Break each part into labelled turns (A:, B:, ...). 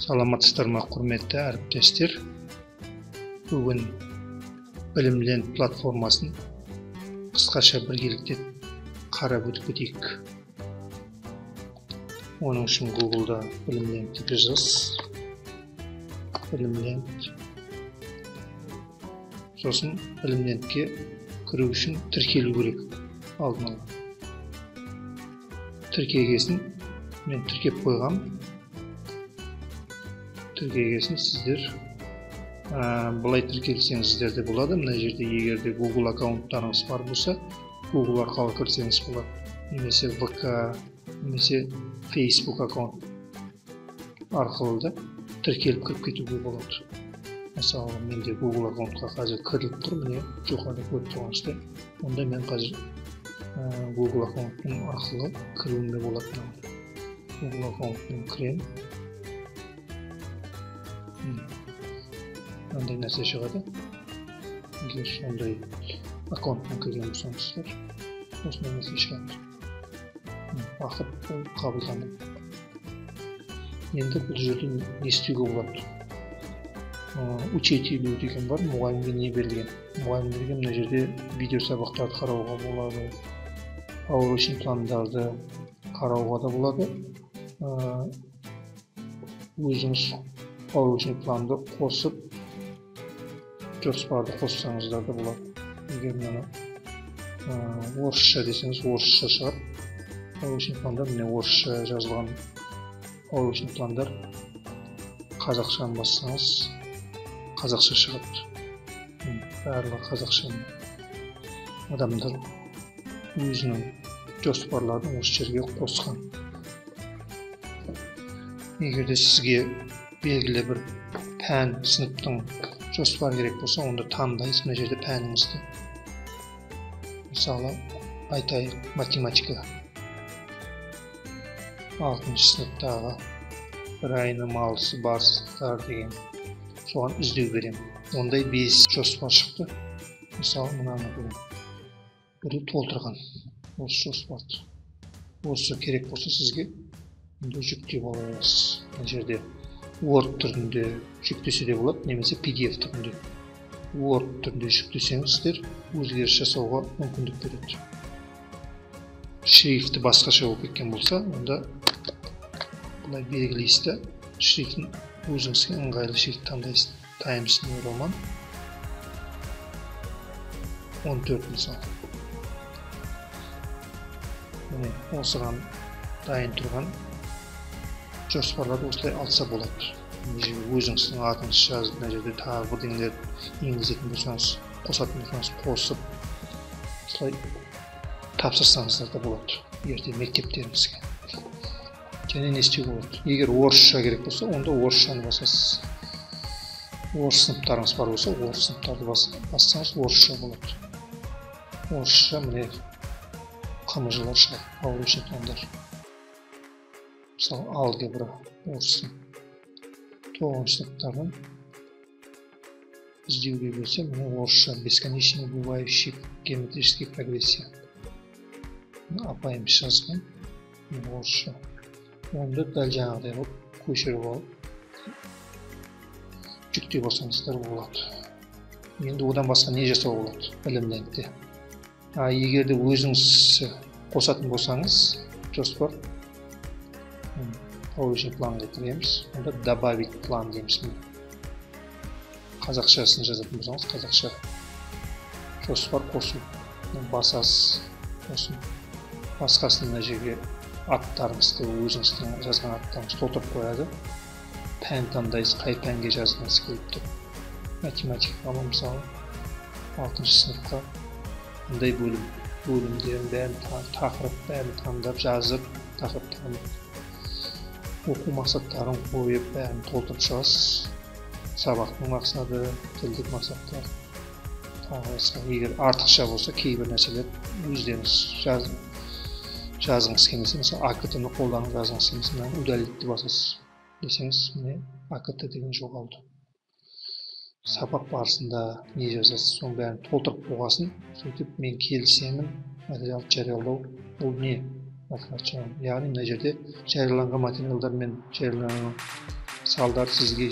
A: Саламатсыздар ма, құрметті әріптестер. Бүгін Білімленд платформасын қысқаша біргелікте қарап өтіп кетейік. Оның үшін Google'да Білімленд жазасыз. Білімленд. Сосын Білімлендке кіру үшін тіркелу керек. Алдын ала. Тіркегесін мен тіркеп қойғам. Тіркегесін сіздер бұлай тіркелсеңіздер де болады. Мына жерде егерде Google аккаунттарыңыз бар болса, Google арқылы кірсеңіз болады. Немесе VK, немесе Facebook аккаунт арқылы да тіркеліп кіріп кетуге болады. Мысалы, менде Google аккаунтқа қазір кіріліп тұр, міне жоғарыда көріп тұрғаныңыздай. Онда мен қазір Google аккаунттың арқылы кіруімде болады. Google аккаунттың кірем. Мынандай нәрсе шығады. Егер сондай аккаунттан кірген болсаңыздар, осындай нәрсе шығады. Уақыт болып қабылданды. Енді бұл жерде не істеуге болады? Учителю деген бар, мұғалімге не берілген? Мұғалімдерге мына жерде видео сабақтарды қарауға болады. Аурушин пландарды қарауға да болады. Өзіңіз аурушин планды қосып, жоспарды қоссаңыздар да болады. Егер мына орысша десеңіз, орысша шығар. Аурушин пландар, міне орысша жазылған аурушин пландар. Қазақшаны бассаңыз, қазақша шығады. Барлығы қазақша. Адамдар өзінің жоспарларын осы жерге қосқан. Егерде сізге белгілі бір пән сыныптың жоспар керек болса, онда таңдайсыз мына жерде пәніңізді. Мысалы, айтайық, математика. 6-шы сыныптағы бір айнымалысы барсыздар деген. Соған іздеу берем. Ондай 5 жоспар шықты. Мысалы, мынаны көрем. Бірі толтырған. Осы жоспарды. Осы керек болса сізге жүктеп ала аласыз. Мына жерде Word түрінде жүктесе де болады, немесе PDF түрінде. Word түрінде жүктесеңіздер, өзгеріс жасауға мүмкіндік береді. Шрифті басқаша болып кеткен болса, онда бұлай белгілейсіз де, шрифтін өзіңізге ыңғайлы шрифт таңдайсыз. Times New Roman 14 мысалы. Міне, осыған дайын тұрған жоспарларды осылай алса болады. Өзіңіздің атыңыз жазып, мына жерде тағы бірдеңелер енгізетін болсаңыз, қосатын болсаңыз қосып, осылай тапсырсаңыздар да болады. Ерте мектептеріңізге. Және не істеуге болады? Егер орысша керек болса, онда орысшаны басасыз. Орыс сыныптарыңыз бар болса, орыс сыныптарды бассаңыз орысша болады. Орысша міне қамыжылар шығады, аурушин пландар. Мысалы, алгебра орысын. 9-шы сыныптардың іздеуге берсе, міне орысша бесконечный бывающий геометрический прогрессия. Апайым жазған, орысша. Онда дәл жаңағыдай болып көшіріп алып, жүктеп алсаңыздар болады. Енді одан басқа не жасау болады Білімлендте? Егерде өзіңіз қосатын болсаңыз, жоспар аурушин планға кіреміз. Онда добавить план дейміз. Қазақшасын жазатын болсаңыз, қазақша жоспар қосу. Басасыз. Басқасына жерге аттарыңызды, өзіңіздің жазған аттарыңызды толтырып қояды. Пән таңдайсыз, қай пәнге жазғыңыз келіп тұр. Математикаға мысалы 6-шы сыныпқа мұндай бөлімдерін бәрін тақырып бәрін таңдап жазып, тақырып таңдап оқу мақсаттарын қойып, бәрін толтырып шығасыз. Сабақтың мақсаты, тілдік мақсаттар. Егер артықша болса, кейбір нәрселер өздеріңіз жазғыңыз келмесе, мысалы AKT-ны қолданып жазғыңыз келмесе, удалитті басасыз. Десеңіз, міне AKT деген жоғалды. Сабақ барысында не жазасыз, соның бәрін толтырып қойғасын. Сөйтіп, мен келісемін, материал жариялау. Ол не? Яғни мына жерде жарияланған материалдар мен жарияланған Салдар сізге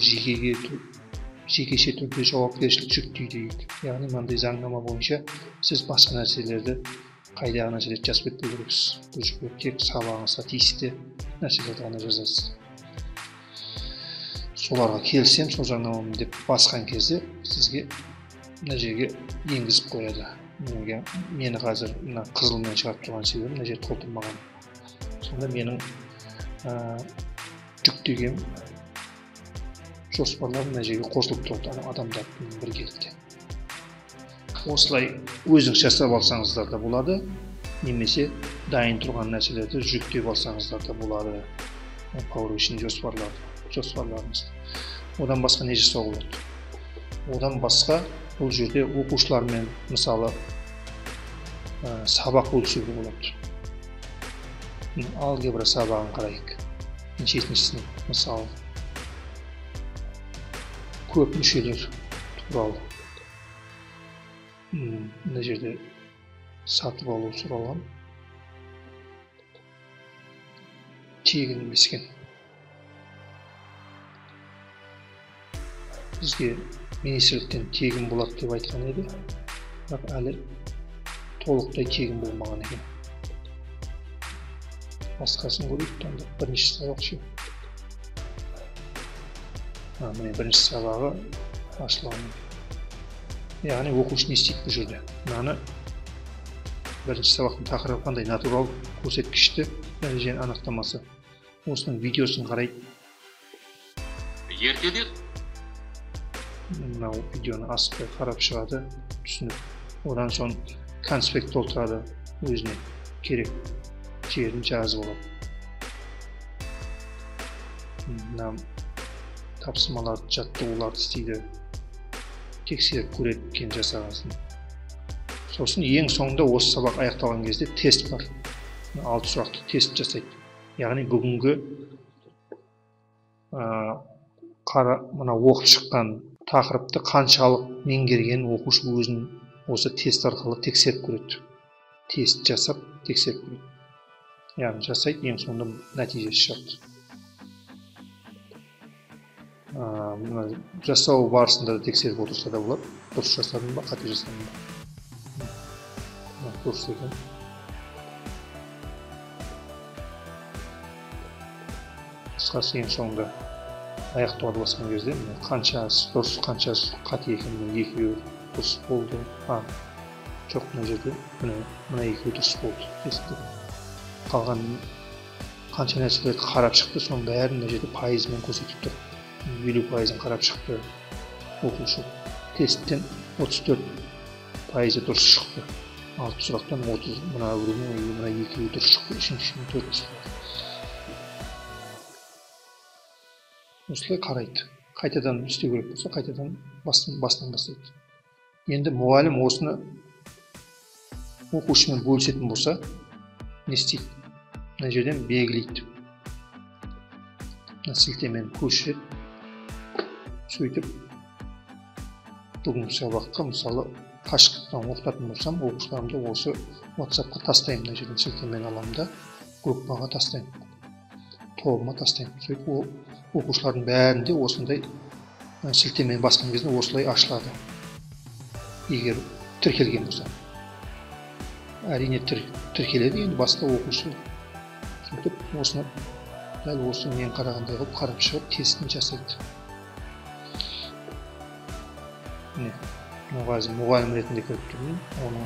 A: жекеше түрде жауапкершілік жүктейді. Яғни мындай заңнама бойынша сіз басқа нәрселерді қайдағы нәрселерді жазып кетпеу керексіз. Бұл жерде тек сабағыңызға тиісті нәрселерді ғана жазасыз. Соларға келсем, сол заңнамамды деп басқан кезде сізге мына жерге енгізіп қояды. Мені қазір мына қызылмен шығарып тұрған себебім мына жерде толтырмаған. Сонда менің жүктеген жоспарлар мына жерге қосылып тұрды адамдармен біргелікте. Осылай өзіңіз жасап алсаңыздар да болады, немесе дайын тұрған нәрселерді жүктеп алсаңыздар да болады. PowerPoint жоспарларыңыз. Одан басқа не жасауға болады? Одан басқа бұл жерде оқушылармен мысалы сабақ бөлісуге болады. Алгебра сабағын қарайық. 7-ші сынып мысалы көп мүшелер туралы мына жерде сатып алу сұралған. Тегін емес екен. Бізге министрліктен тегін болады деп айтқан еді, бірақ әлі толықтай тегін болмаған екен. Басқасын көрейік, онда бірінші сабақ ше. Міне бірінші сабағы ашылған. Яғни оқушы не істейді бұл жерде? Мынаны бірінші сабақтың тақырыбы қандай? Натурал көрсеткішті дәреженің анықтамасы. Осының видеосын қарайды.
B: Ертеде
A: мынау видеоны асықпай қарап шығады, түсініп. Одан соң конспект толтырады, өзіне керек жерін жазып алады. Мына тапсырмаларды, жаттығуларды істейді, тексеріп көреді екен жасағасын. Сосын ең соңында осы сабақ аяқталған кезде тест бар. 6 сұрақты тест жасайды. Яғни бүгінгі мына оқып шыққан тақырыпты қаншалық меңгерген оқушы өзін осы тест арқылы тексеріп көреді. Тест жасап тексеріп көреді. Яғни жасайды, ең соңында нәтижесі шығады. Жасау барысында да тексеріп отырса да болады. Дұрыс жасадым ба, қате жасадым ба? Дұрыс екен. Қысқасы ең соңында аяқтауды басқан кезде қаншасы дұрыс, қаншасы қате екенін екеуі дұрыс болды. Жоқ, мына жерде мына екеуі дұрыс болды. Тестте қалған қанша нәрселерді қарап шықты, соның бәрін мына жерде пайызымен көрсетіп тұр. 50%-ын қарап шықты оқушы. Тесттен 34% дұрыс шықты. 6 сұрақтан 30, мына екеуі дұрыс шықты, үшіншісінің 4-сі. Осылай қарайды. Қайтадан істеу керек болса, қайтадан басынан бастайды. Енді мұғалім осыны оқушымен бөлісетін болса, не істейді? Мына жерден белгілейді. Сілтемені көшіреді. Сөйтіп, бүгінгі сабаққа мысалы қашықтықтан оқытатын болсам, оқушыларымды осы WhatsApp-қа тастаймын. Мына жерден сілтемені аламын да, группаға тастаймын. Тобыма тастаймын. Сөйтіп, оқушылардың бәрінде осындай сілтемені басқан кезде осылай ашылады. Егер тіркелген болса. Әрине тіркеледі, енді басқа оқушы. Сөйтіп, осыны дәл осы мен қарағандай қылып қарап шығып, тестін жасайды. Мұғалім ретінде көріп тұрмын. Оның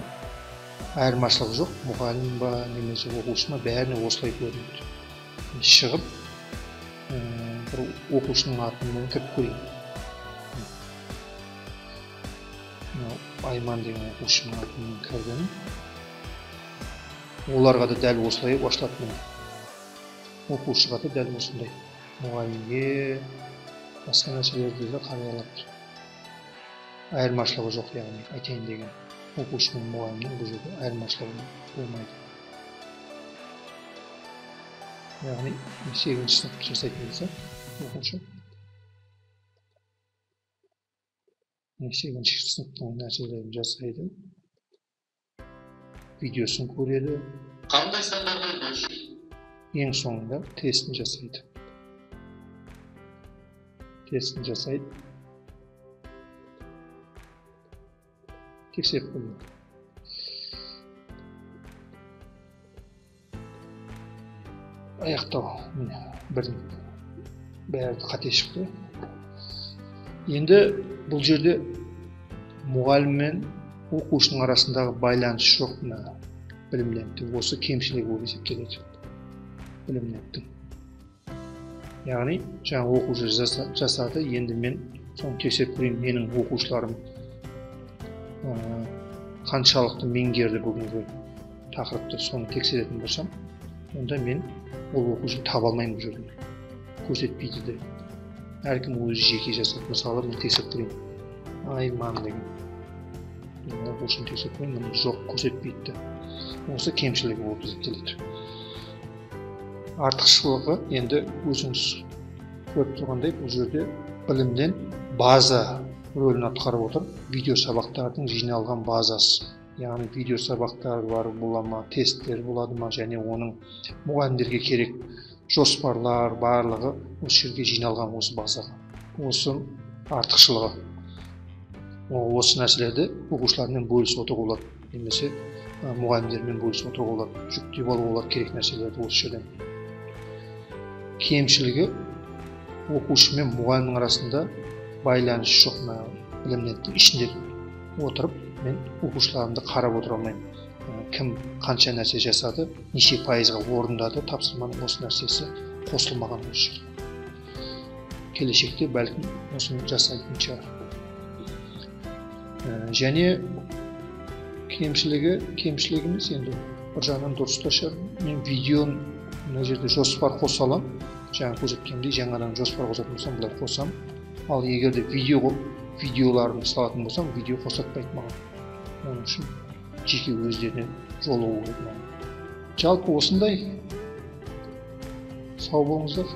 A: айырмашылығы жоқ. Мұғалім ба, немесе оқушы ма, бәріне осылай көрінеді. Шығып, бір оқушының атымен кіріп көрейін. Айман деген оқушының атымен кірдім. Оларға да дәл осылай ашылады. Оқушыға да дәл осындай. Мұғалімге басқа нәрселерді де қарай алады. Айырмашылығы жоқ, яғни айтайын деген. Оқушы мен мұғалімнің бұл жерде айырмашылығы болмайды. Яғни 8-ші сынып жасайтын болса, оқушы 8-ші сыныптың нәрселерін жасайды. Видеосын көреді.
B: қандай сандардан бөлшек?
A: Ең соңында тестін жасайды. тестін жасайды. Тексеріп қойды. Аяқтау. Бәрі қате шықты. Енді бұл жерде мұғалім мен оқушының арасындағы байланыс жоқ білімділіктің. Осы кемшілігі болып есептеледі. Білімділіктің. Яғни, жаңа оқушы жасады, енді мен соны тексеріп көрейін, менің оқушыларым қаншалықты меңгерді бүгінгі тақырыпты, соны тексеретін болсам, онда мен ол оқушы таба алмаймын бұл жерде. Көрсетпейді де. Әркім өзі жеке жасады. Мысалы, мен тексеріп көрейін. Айман деген. Мен оқушыны тексеріп көрейін, мұны жоқ көрсетпейді. Осы кемшілігі болып есептеледі. Артықшылығы енді өзіңіз көріп тұрғандай, бұл жерде білімден база рөлін атқарып отыр. Видео сабақтардың жиналған базасы. Яғни видео сабақтар бар бола ма, тесттер болады ма, және оның мұғалімдерге керек жоспарлар барлығы осы жерге жиналған осы базаға. Осы артықшылығы. Осы нәрселерді оқушылармен бөлісіп отыруға болады, немесе мұғалімдермен бөлісіп отыруға болады, жүктеп алуға керек нәрселерді осы жерден. Кемшілігі оқушы мен мұғалімнің арасында байланыс жоқ. Білімнеттің ішінде отырып, мен оқушыларымды қарап отыра алмаймын. Кім қанша нәрсе жасады, неше пайызға орындады, тапсырманың осы нәрсесі қосылмаған осы жерде. Келешекте бәлкім осыны жасайтын шығар. Және кемшілігі емес, енді бір жағынан дұрыс та шығар. Мен видеоны мына жерде жоспар қоса аламын. Жаңа көрсеткендей, жаңадан жоспар қосатын болсам, бұлай қосам. Ал егер де видеоларын салатын болсам, видео қосатпайды маған. Оның үшін жеке өздеріне жолы керек маған. Жалпы осындай. Сау болыңыздар.